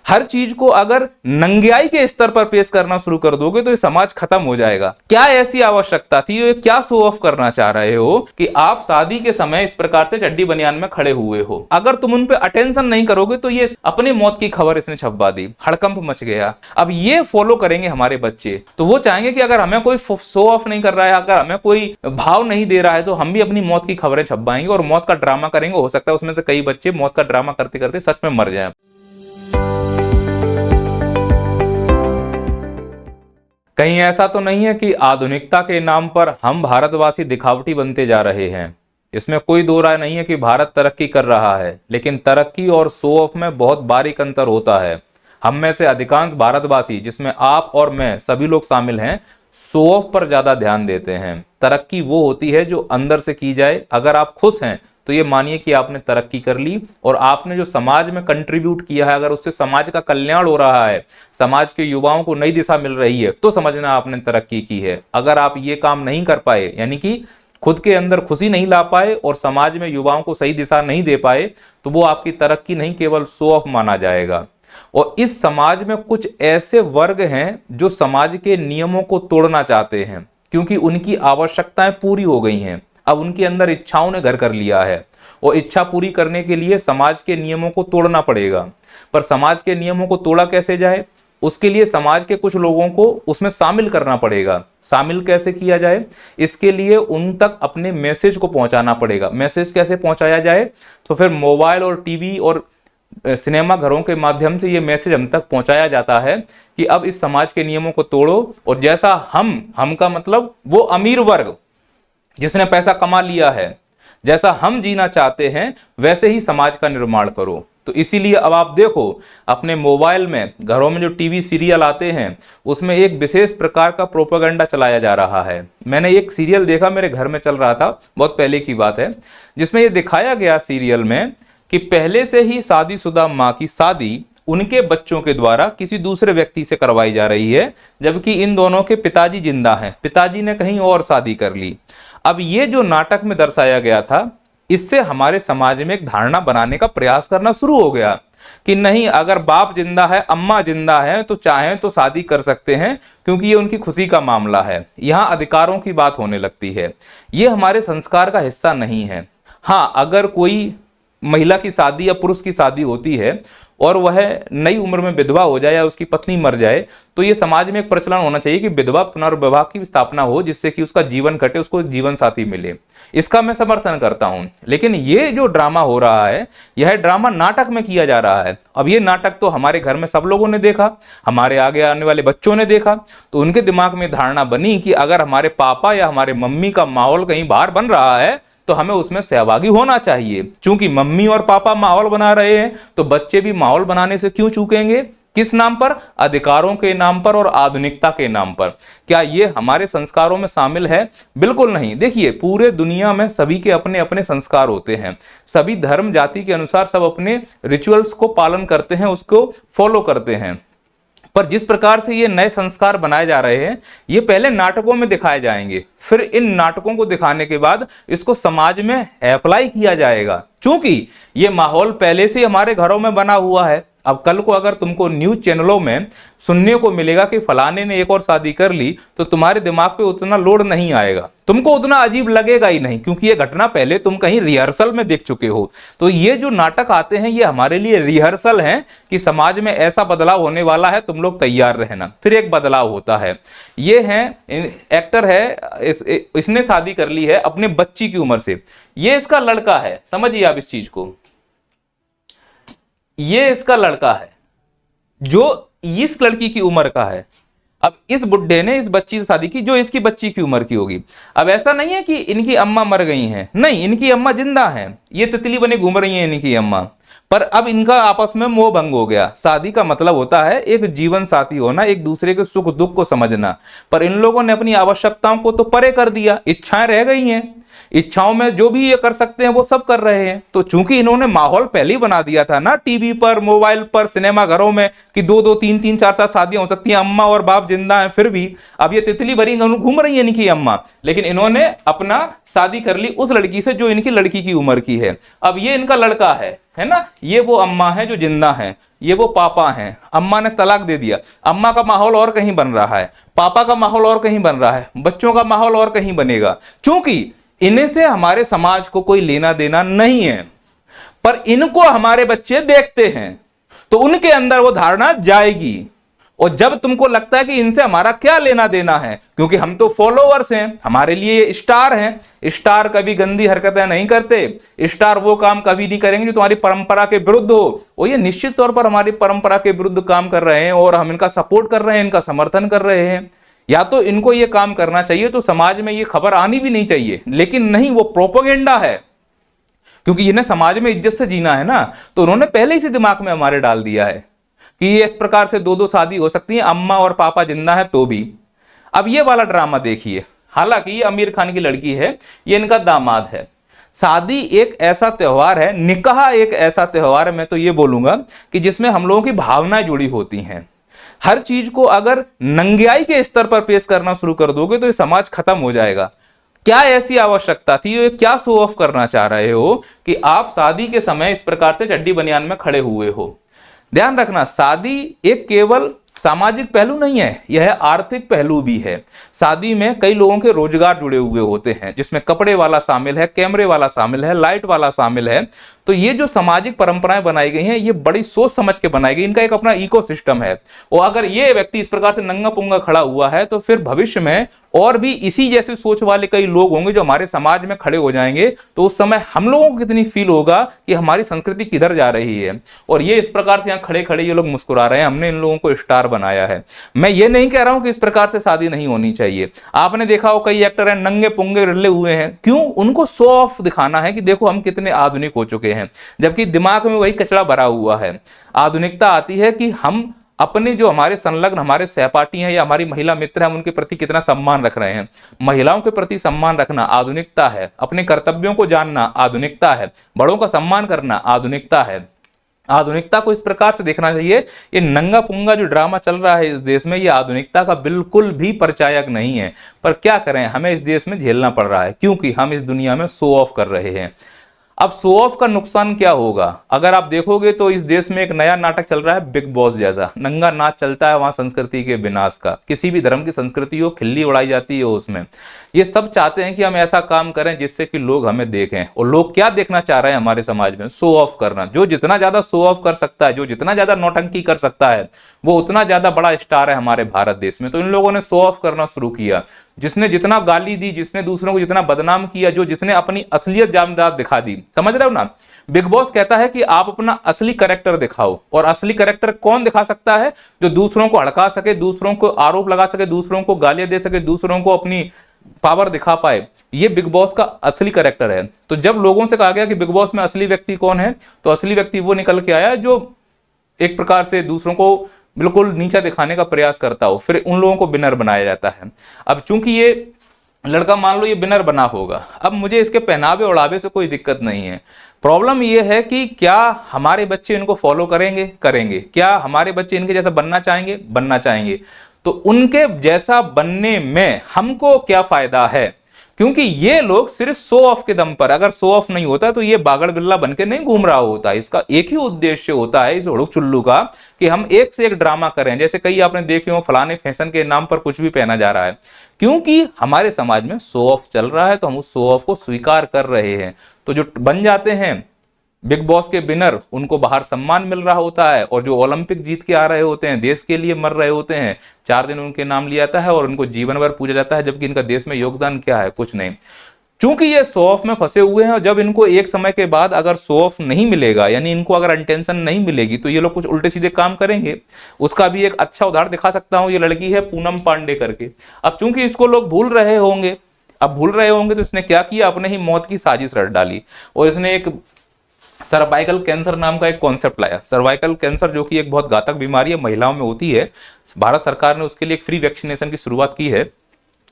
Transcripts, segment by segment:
हर चीज को अगर नंग्याई के स्तर पर पेश करना शुरू कर दोगे तो ये समाज खत्म हो जाएगा। क्या ऐसी आवश्यकता थी, ये क्या शो ऑफ करना चाह रहे हो कि आप शादी के समय इस प्रकार से चड्डी बनियान में खड़े हुए हो? अगर तुम उन पे अटेंशन नहीं करोगे तो ये अपनी मौत की खबर इसने छपवा दी, हड़कंप मच गया। अब ये फॉलो करेंगे हमारे बच्चे, तो वो चाहेंगे कि अगर हमें कोई शो ऑफ नहीं कर रहा है, अगर हमें कोई भाव नहीं दे रहा है, तो हम भी अपनी मौत की खबरें छपवाएंगे और मौत का ड्रामा करेंगे। हो सकता है उसमें से कई बच्चे मौत का ड्रामा करते करते सच में मर जाएं। कहीं ऐसा तो नहीं है कि आधुनिकता के नाम पर हम भारतवासी दिखावटी बनते जा रहे हैं? इसमें कोई दो राय नहीं है कि भारत तरक्की कर रहा है, लेकिन तरक्की और शो ऑफ में बहुत बारीक अंतर होता है। हम में से अधिकांश भारतवासी, जिसमें आप और मैं सभी लोग शामिल हैं, शो ऑफ पर ज्यादा ध्यान देते हैं। तरक्की वो होती है जो अंदर से की जाए। अगर आप खुश हैं तो ये मानिए कि आपने तरक्की कर ली, और आपने जो समाज में कंट्रीब्यूट किया है, अगर उससे समाज का कल्याण हो रहा है, समाज के युवाओं को नई दिशा मिल रही है, तो समझना आपने तरक्की की है। अगर आप ये काम नहीं कर पाए, यानी कि खुद के अंदर खुशी नहीं ला पाए और समाज में युवाओं को सही दिशा नहीं दे पाए, तो वो आपकी तरक्की नहीं, केवल शो ऑफ माना जाएगा। और इस समाज में कुछ ऐसे वर्ग हैं जो समाज के नियमों को तोड़ना चाहते हैं, क्योंकि उनकी आवश्यकताएं पूरी हो गई हैं। अब उनके अंदर इच्छाओं ने घर कर लिया है, और इच्छा पूरी करने के लिए समाज के नियमों को तोड़ना पड़ेगा। पर समाज के नियमों को तोड़ा कैसे जाए, उसके लिए समाज के कुछ लोगों को उसमें शामिल करना पड़ेगा। शामिल कैसे किया जाए, इसके लिए उन तक अपने मैसेज को पहुंचाना पड़ेगा। मैसेज कैसे पहुंचाया जाए, तो फिर मोबाइल और टीवी और सिनेमा घरों के माध्यम से ये मैसेज हम तक पहुंचाया जाता है कि अब इस समाज के नियमों को तोड़ो, और जैसा हम का मतलब वो अमीर वर्ग जिसने पैसा कमा लिया है, जैसा हम जीना चाहते हैं वैसे ही समाज का निर्माण करो। तो इसीलिए अब आप देखो, अपने मोबाइल में, घरों में जो टीवी सीरियल आते हैं, उसमें एक विशेष प्रकार का प्रोपेगेंडा चलाया जा रहा है। मैंने एक सीरियल देखा, मेरे घर में चल रहा था, बहुत पहले की बात है, जिसमें ये दिखाया गया सीरियल में कि पहले से ही शादीशुदा माँ की शादी उनके बच्चों के द्वारा किसी दूसरे व्यक्ति से करवाई जा रही है, जबकि इन दोनों के पिताजी जिंदा हैं। पिताजी ने कहीं और शादी कर ली। अब ये जो नाटक में दर्शाया गया था, इससे हमारे समाज में एक धारणा बनाने का प्रयास करना शुरू हो गया कि नहीं, अगर बाप जिंदा है, अम्मा जिंदा है, तो चाहें तो शादी कर सकते हैं, क्योंकि ये उनकी खुशी का मामला है। यहाँ अधिकारों की बात होने लगती है। ये हमारे संस्कार का हिस्सा नहीं है। हाँ, अगर कोई महिला की शादी या पुरुष की शादी होती है और वह नई उम्र में विधवा हो जाए या उसकी पत्नी मर जाए, तो ये समाज में एक प्रचलन होना चाहिए कि विधवा पुनर्विवाह की स्थापना हो, जिससे कि उसका जीवन कटे, उसको एक जीवन साथी मिले। इसका मैं समर्थन करता हूं। लेकिन ये जो ड्रामा हो रहा है, यह ड्रामा नाटक में किया जा रहा है। अब ये नाटक तो हमारे घर में सब लोगों ने देखा, हमारे आगे आने वाले बच्चों ने देखा, तो उनके दिमाग में धारणा बनी कि अगर हमारे पापा या हमारे मम्मी का माहौल कहीं बाहर बन रहा है तो हमें उसमें सहभागी होना चाहिए। चूंकि मम्मी और पापा माहौल बना रहे हैं, तो बच्चे भी माहौल बनाने से क्यों चूकेंगे? किस नाम पर? अधिकारों के नाम पर और आधुनिकता के नाम पर। क्या ये हमारे संस्कारों में शामिल है? बिल्कुल नहीं। देखिए, पूरे दुनिया में सभी के अपने अपने संस्कार होते हैं। सभी धर्म जाति के अनुसार सब अपने रिचुअल्स को पालन करते हैं, उसको फॉलो करते हैं। पर जिस प्रकार से ये नए संस्कार बनाए जा रहे हैं, ये पहले नाटकों में दिखाए जाएंगे, फिर इन नाटकों को दिखाने के बाद इसको समाज में अप्लाई किया जाएगा। चूंकि ये माहौल पहले से हमारे घरों में बना हुआ है। अब कल को अगर तुमको न्यूज चैनलों में सुनने को मिलेगा कि फलाने ने एक और शादी कर ली, तो तुम्हारे दिमाग पे उतना लोड नहीं आएगा, तुमको उतना अजीब लगेगा ही नहीं, क्योंकि ये घटना पहले तुम कहीं रिहर्सल में देख चुके हो। तो ये जो नाटक आते हैं, ये हमारे लिए रिहर्सल हैं कि समाज में ऐसा बदलाव होने वाला है, तुम लोग तैयार रहना। फिर एक बदलाव होता है। ये है एक्टर है, इसने शादी कर ली है अपने बच्ची की उम्र से। ये इसका लड़का है, समझिए आप इस चीज को। ये इसका लड़का है जो इस लड़की की उम्र का है। अब इस बुड्ढे ने इस बच्ची से शादी की जो इसकी बच्ची की उम्र की होगी। अब ऐसा नहीं है कि इनकी अम्मा मर गई हैं, नहीं, इनकी अम्मा जिंदा हैं, ये तितली बने घूम रही हैं इनकी अम्मा। पर अब इनका आपस में मोह भंग हो गया। शादी का मतलब होता है एक जीवन साथी होना, एक दूसरे के सुख दुख को समझना। पर इन लोगों ने अपनी आवश्यकताओं को तो परे कर दिया, इच्छाएं रह गई हैं। इच्छाओं में जो भी ये कर सकते हैं वो सब कर रहे हैं। तो चूंकि इन्होंने माहौल पहले ही बना दिया था ना, टीवी पर, मोबाइल पर, सिनेमा घरों में, कि दो दो तीन तीन चार चार शादियां हो सकती हैं, अम्मा और बाप जिंदा हैं फिर भी अब ये तितली भरी घूम रही है इनकी अम्मा, लेकिन इन्होंने अपना शादी कर ली उस लड़की से जो इनकी लड़की की उम्र की है। अब ये इनका लड़का है ना, ये वो अम्मा है जो जिंदा है, ये वो पापा हैं। अम्मा ने तलाक दे दिया, अम्मा का माहौल और कहीं बन रहा है, पापा का माहौल और कहीं बन रहा है, बच्चों का माहौल और कहीं बनेगा। क्योंकि इन्हें से हमारे समाज को कोई लेना देना नहीं है, पर इनको हमारे बच्चे देखते हैं तो उनके अंदर वो धारणा जाएगी। और जब तुमको लगता है कि इनसे हमारा क्या लेना देना है, क्योंकि हम तो फॉलोअर्स हैं, हमारे लिए स्टार हैं, स्टार कभी गंदी हरकतें नहीं करते, स्टार वो काम कभी नहीं करेंगे जो तुम्हारी परंपरा के विरुद्ध हो। और ये निश्चित तौर पर हमारी परंपरा के विरुद्ध काम कर रहे हैं और हम इनका सपोर्ट कर रहे हैं, इनका समर्थन कर रहे हैं। या तो इनको ये काम करना चाहिए तो समाज में ये खबर आनी भी नहीं चाहिए, लेकिन नहीं, वो प्रोपेगेंडा है, क्योंकि इन्हें समाज में इज्जत से जीना है ना। तो उन्होंने पहले ही से दिमाग में हमारे डाल दिया है कि ये इस प्रकार से दो दो शादी हो सकती है, अम्मा और पापा जिंदा है तो भी। अब ये वाला ड्रामा देखिए, हालांकि ये आमिर खान की लड़की है, ये इनका दामाद है। शादी एक ऐसा त्योहार है, निकाह एक ऐसा त्योहार है, मैं तो ये बोलूंगा कि जिसमें हम लोगों की भावनाएं जुड़ी होती हैं। हर चीज को अगर नंगियाई के स्तर पर पेश करना शुरू कर दोगे तो ये समाज खत्म हो जाएगा। क्या ऐसी आवश्यकता थी, ये क्या शो ऑफ करना चाह रहे हो कि आप शादी के समय इस प्रकार से चड्डी बनियान में खड़े हुए हो? ध्यान रखना, शादी एक केवल सामाजिक पहलू नहीं है, यह आर्थिक पहलू भी है। शादी में कई लोगों के रोजगार जुड़े हुए होते हैं, जिसमें कपड़े वाला शामिल है, कैमरे वाला शामिल है, लाइट वाला शामिल है। तो ये जो सामाजिक परंपराएं बनाई गई हैं, ये बड़ी सोच समझ के बनाई गई, इनका एक अपना इकोसिस्टम है। और अगर ये व्यक्ति इस प्रकार से नंगा पुंगा खड़ा हुआ है तो फिर भविष्य में और भी इसी जैसी सोच वाले कई लोग होंगे जो हमारे समाज में खड़े हो जाएंगे। तो उस समय हम लोगों को कितनी फील होगा कि हमारी संस्कृति किधर जा रही है। और ये इस प्रकार से यहाँ खड़े खड़े ये लोग मुस्कुरा रहे हैं, हमने इन लोगों को स्टार बनाया है। मैं ये नहीं कह रहा हूं कि इस प्रकार से शादी नहीं होनी चाहिए। आपने देखा हो कई एक्टर हैं नंगे पुंगे रिले हुए हैं, क्यों? उनको शो ऑफ दिखाना है कि देखो हम कितने आधुनिक हो चुके हैं, जबकि दिमाग में वही कचरा भरा हुआ है। आधुनिकता आती है कि हम अपने जो हमारे संलग्न, हमारे सहपाठी हैं या हमारी महिला मित्र हैं, हम उनके प्रति कितना सम्मान रख रहे हैं। महिलाओं के प्रति सम्मान रखना आधुनिकता है, अपने कर्तव्यों को जानना आधुनिकता है, बड़ों का सम्मान करना आधुनिकता है। आधुनिकता को इस प्रकार से देखना चाहिए। ये नंगा पुंगा जो ड्रामा चल रहा है इस देश में, ये आधुनिकता का बिल्कुल भी परिचायक नहीं है। पर क्या करें, हमें इस देश में झेलना पड़ रहा है, क्योंकि हम इस दुनिया में शो ऑफ कर रहे हैं। अब शो ऑफ का नुकसान क्या होगा? अगर आप देखोगे तो इस देश में एक नया नाटक चल रहा है बिग बॉस जैसा, नंगा नाच चलता है वहां संस्कृति के विनाश का। किसी भी धर्म की संस्कृति हो, खिल्ली उड़ाई जाती है उसमें। ये सब चाहते हैं कि हम ऐसा काम करें जिससे कि लोग हमें देखें। और लोग क्या देखना चाह रहे हैं हमारे समाज में? शो ऑफ करना। जो जितना ज्यादा शो ऑफ कर सकता है, जो जितना ज्यादा नौटंकी कर सकता है, वो उतना ज्यादा बड़ा स्टार है हमारे भारत देश में। तो इन लोगों ने शो ऑफ करना शुरू किया। जिसने जितना गाली दी, जिसने दूसरों को जितना बदनाम किया, जो जिसने अपनी असलियत जामदाद दिखा दी, समझ रहे हो ना? बिग बॉस कहता है कि आप अपना असली कैरेक्टर दिखाओ। और असली कैरेक्टर कौन दिखा सकता है? जो दूसरों को हड़का सके, दूसरों को आरोप लगा सके, दूसरों को गालियां दे सके, दूसरों को अपनी पावर दिखा पाए। ये बिग बॉस का असली कैरेक्टर है। तो जब लोगों से कहा गया कि बिग बॉस में असली व्यक्ति कौन है, तो असली व्यक्ति वो निकल के आया जो एक प्रकार से दूसरों को बिल्कुल नीचा दिखाने का प्रयास करता हो। फिर उन लोगों को विनर बनाया जाता है। अब चूंकि ये लड़का, मान लो ये विनर बना होगा, अब मुझे इसके पहनावे ओढ़ावे से कोई दिक्कत नहीं है। प्रॉब्लम ये है कि क्या हमारे बच्चे इनको फॉलो करेंगे? करेंगे। क्या हमारे बच्चे इनके जैसा बनना चाहेंगे? बनना चाहेंगे। तो उनके जैसा बनने में हमको क्या फायदा है? क्योंकि ये लोग सिर्फ शो ऑफ के दम पर, अगर शो ऑफ नहीं होता तो ये बागड़ बिल्ला बनके नहीं घूम रहा होता। इसका एक ही उद्देश्य होता है इस हुड़ुक चुल्लू का, कि हम एक से एक ड्रामा करें। जैसे कई आपने देखे हो, फलाने फैशन के नाम पर कुछ भी पहना जा रहा है, क्योंकि हमारे समाज में शो ऑफ चल रहा है, तो हम उस शो ऑफ को स्वीकार कर रहे हैं। तो जो बन जाते हैं बिग बॉस के विनर, उनको बाहर सम्मान मिल रहा होता है। और जो ओलंपिक जीत के आ रहे होते हैं, देश के लिए मर रहे होते हैं, 4 दिन उनके नाम लिया जाता है और उनको जीवन भर पूजा जाता है, जबकि इनका देश में योगदान क्या है? कुछ नहीं। चूंकि ये शो ऑफ में फंसे हुए हैं, और जब इनको एक समय के बाद अगर शो ऑफ नहीं मिलेगा, यानी इनको अगर अटेंशन नहीं मिलेगी, तो ये लोग कुछ उल्टे सीधे काम करेंगे। उसका भी एक अच्छा उदाहरण दिखा सकता हूं। ये लड़की है पूनम पांडे करके। अब चूंकि इसको लोग भूल रहे होंगे, तो इसने क्या किया? अपने ही मौत की साजिश रच डाली। और इसने एक सर्वाइकल कैंसर नाम का एक कॉन्सेप्ट लाया। सर्वाइकल कैंसर जो कि एक बहुत घातक बीमारी है, महिलाओं में होती है। भारत सरकार ने उसके लिए एक फ्री वैक्सीनेशन की शुरुआत की है।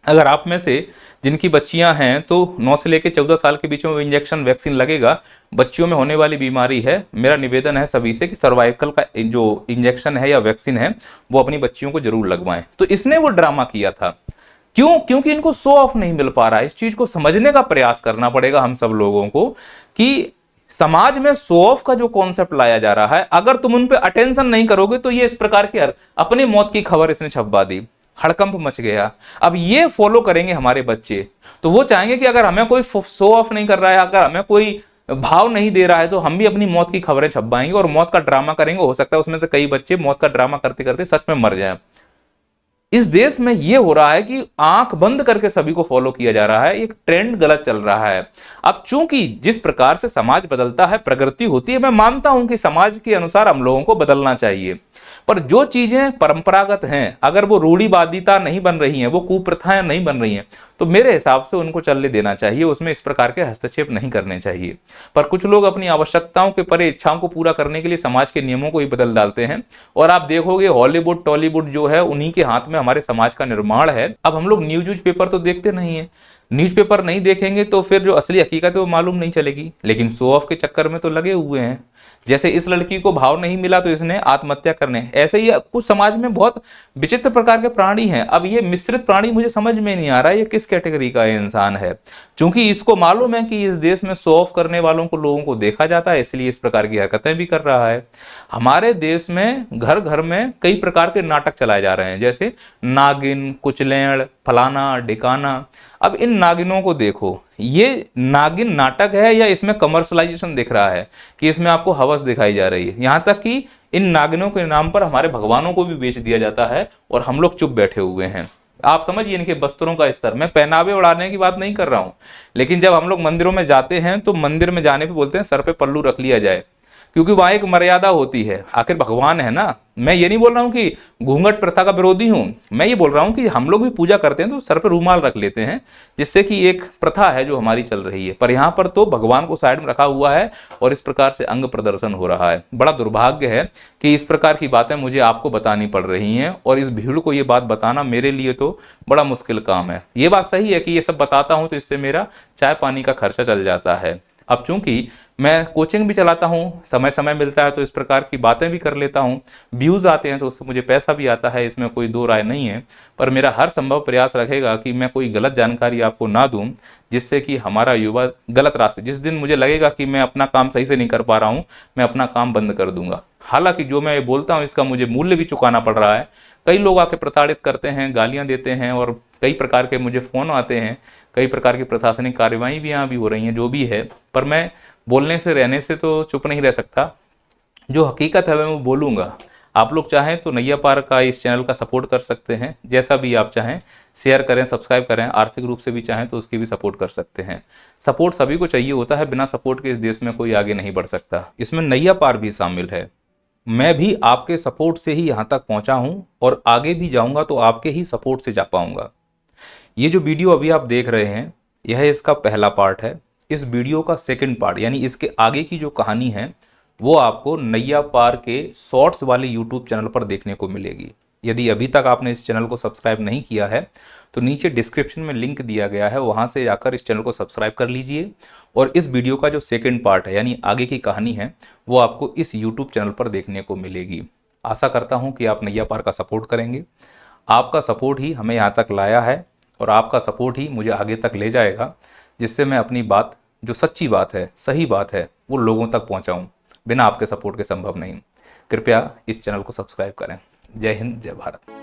अगर आप में से जिनकी बच्चियां हैं तो 9 से लेकर 14 साल के बीच में वो इंजेक्शन वैक्सीन लगेगा। बच्चियों में होने वाली बीमारी है, मेरा निवेदन है सभी से कि सर्वाइकल का जो इंजेक्शन है या वैक्सीन है वो अपनी बच्चियों को जरूर लगवाएं। तो इसने वो ड्रामा किया था, क्यों? क्योंकि इनको शो ऑफ नहीं मिल पा रहा है। इस चीज को समझने का प्रयास करना पड़ेगा हम सब लोगों को कि समाज में शो ऑफ का जो कॉन्सेप्ट लाया जा रहा है, अगर तुम उन पे अटेंशन नहीं करोगे तो ये इस प्रकार की अपनी मौत की खबर इसने छपवा दी, हड़कंप मच गया। अब ये फॉलो करेंगे हमारे बच्चे, तो वो चाहेंगे कि अगर हमें कोई शो ऑफ नहीं कर रहा है, अगर हमें कोई भाव नहीं दे रहा है, तो हम भी अपनी मौत की खबरें छपवाएंगे और मौत का ड्रामा करेंगे। हो सकता है उसमें से कई बच्चे मौत का ड्रामा करते करते सच में मर जाएं। इस देश में यह हो रहा है कि आंख बंद करके सभी को फॉलो किया जा रहा है, एक ट्रेंड गलत चल रहा है। अब चूंकि जिस प्रकार से समाज बदलता है, प्रगति होती है, मैं मानता हूं कि समाज के अनुसार हम लोगों को बदलना चाहिए, पर जो चीजें परंपरागत हैं, अगर वो रूढ़िवादिता नहीं बन रही हैं, वो कुप्रथाएं नहीं बन रही हैं, तो मेरे हिसाब से उनको चलने देना चाहिए, उसमें इस प्रकार के हस्तक्षेप नहीं करने चाहिए। पर कुछ लोग अपनी आवश्यकताओं के परे इच्छाओं को पूरा करने के लिए समाज के नियमों को ही बदल डालते हैं। और आप देखोगे हॉलीवुड टॉलीवुड जो है, उन्हीं के हाथ में हमारे समाज का निर्माण है। अब हम लोग न्यूज पेपर तो देखते नहीं है, न्यूज़पेपर नहीं देखेंगे तो फिर जो असली हकीकत है वो मालूम नहीं चलेगी, लेकिन शो ऑफ के चक्कर में तो लगे हुए हैं। जैसे इस लड़की को भाव नहीं मिला तो इसने आत्महत्या करने, ऐसे ही कुछ समाज में बहुत विचित्र प्रकार के प्राणी हैं। अब ये मिश्रित प्राणी मुझे समझ में नहीं आ रहा है ये किस कैटेगरी का इंसान है, क्योंकि इसको मालूम है कि इस देश में शो ऑफ करने वालों को, लोगों को देखा जाता है, इसलिए इस प्रकार की हरकतें भी कर रहा है। हमारे देश में घर घर में कई प्रकार के नाटक चलाए जा रहे हैं, जैसे नागिन, कुचलेण, फलाना ढिकाना। अब इन नागिनों को देखो, ये नागिन नाटक है या इसमें कमर्शलाइजेशन दिख रहा है कि इसमें आपको हवस दिखाई जा रही है। यहां तक कि इन नागिनों के नाम पर हमारे भगवानों को भी बेच दिया जाता है और हम लोग चुप बैठे हुए हैं। आप समझिए इनके वस्त्रों का स्तर। मैं पहनावे उड़ाने की बात नहीं कर रहा हूं, लेकिन जब हम लोग मंदिरों में जाते हैं तो मंदिर में जाने पे बोलते हैं सर पे पल्लू रख लिया जाए, क्योंकि वहां एक मर्यादा होती है। आखिर भगवान है ना। मैं ये नहीं बोल रहा हूं कि घूंघट प्रथा का विरोधी हूं, मैं ये बोल रहा हूं कि हम लोग भी पूजा करते हैं तो सर पे रूमाल रख लेते हैं, जिससे कि एक प्रथा है जो हमारी चल रही है। पर यहाँ पर तो भगवान को साइड में रखा हुआ है और इस प्रकार से अंग प्रदर्शन हो रहा है। बड़ा दुर्भाग्य है कि इस प्रकार की बातें मुझे आपको बतानी पड़ रही हैं, और इस भीड़ को ये बात बताना मेरे लिए तो बड़ा मुश्किल काम है। ये बात सही है कि ये सब बताता हूं तो इससे मेरा चाय पानी का खर्चा चल जाता है। अब चूंकि मैं कोचिंग भी चलाता हूं, समय समय मिलता है तो इस प्रकार की बातें भी कर लेता हूं, व्यूज आते हैं तो उससे मुझे पैसा भी आता है, इसमें कोई दो राय नहीं है। पर मेरा हर संभव प्रयास रहेगा कि मैं कोई गलत जानकारी आपको ना दूं, जिससे कि हमारा युवा गलत रास्ते, जिस दिन मुझे लगेगा कि मैं अपना काम सही से नहीं कर पा रहा हूं, मैं अपना काम बंद कर दूंगा। हालांकि जो मैं बोलता हूं इसका मुझे मूल्य भी चुकाना पड़ रहा है। कई लोग आके प्रताड़ित करते हैं, गालियां देते हैं, और कई प्रकार के मुझे फोन आते हैं, कई प्रकार की प्रशासनिक कार्यवाही भी यहाँ भी हो रही हैं, जो भी है। पर मैं बोलने से, रहने से तो चुप नहीं रह सकता। जो हकीकत है मैं वो बोलूँगा। आप लोग चाहें तो नैया पार का इस चैनल का सपोर्ट कर सकते हैं, जैसा भी आप चाहें, शेयर करें, सब्सक्राइब करें। आर्थिक रूप से भी चाहें तो उसकी भी सपोर्ट कर सकते हैं। सपोर्ट सभी को चाहिए होता है, बिना सपोर्ट के इस देश में कोई आगे नहीं बढ़ सकता। इसमें नैया पार भी शामिल है। मैं भी आपके सपोर्ट से ही यहाँ तक पहुँचा हूँ, और आगे भी जाऊँगा तो आपके ही सपोर्ट से जा पाऊँगा। ये जो वीडियो अभी आप देख रहे हैं, यह इसका पहला पार्ट है। इस वीडियो का सेकंड पार्ट, यानी इसके आगे की जो कहानी है, वो आपको नैया पार के शॉर्ट्स वाले यूट्यूब चैनल पर देखने को मिलेगी। यदि अभी तक आपने इस चैनल को सब्सक्राइब नहीं किया है तो नीचे डिस्क्रिप्शन में लिंक दिया गया है, वहां से जाकर इस चैनल को सब्सक्राइब कर लीजिए। और इस वीडियो का जो सेकंड पार्ट है, यानी आगे की कहानी है, वो आपको इस यूट्यूब चैनल पर देखने को मिलेगी। आशा करता हूँ कि आप नैया पार का सपोर्ट करेंगे। आपका सपोर्ट ही हमें यहाँ तक लाया है, और आपका सपोर्ट ही मुझे आगे तक ले जाएगा, जिससे मैं अपनी बात, जो सच्ची बात है, सही बात है, वो लोगों तक पहुंचाऊं। बिना आपके सपोर्ट के संभव नहीं। कृपया इस चैनल को सब्सक्राइब करें। जय हिंद, जय भारत।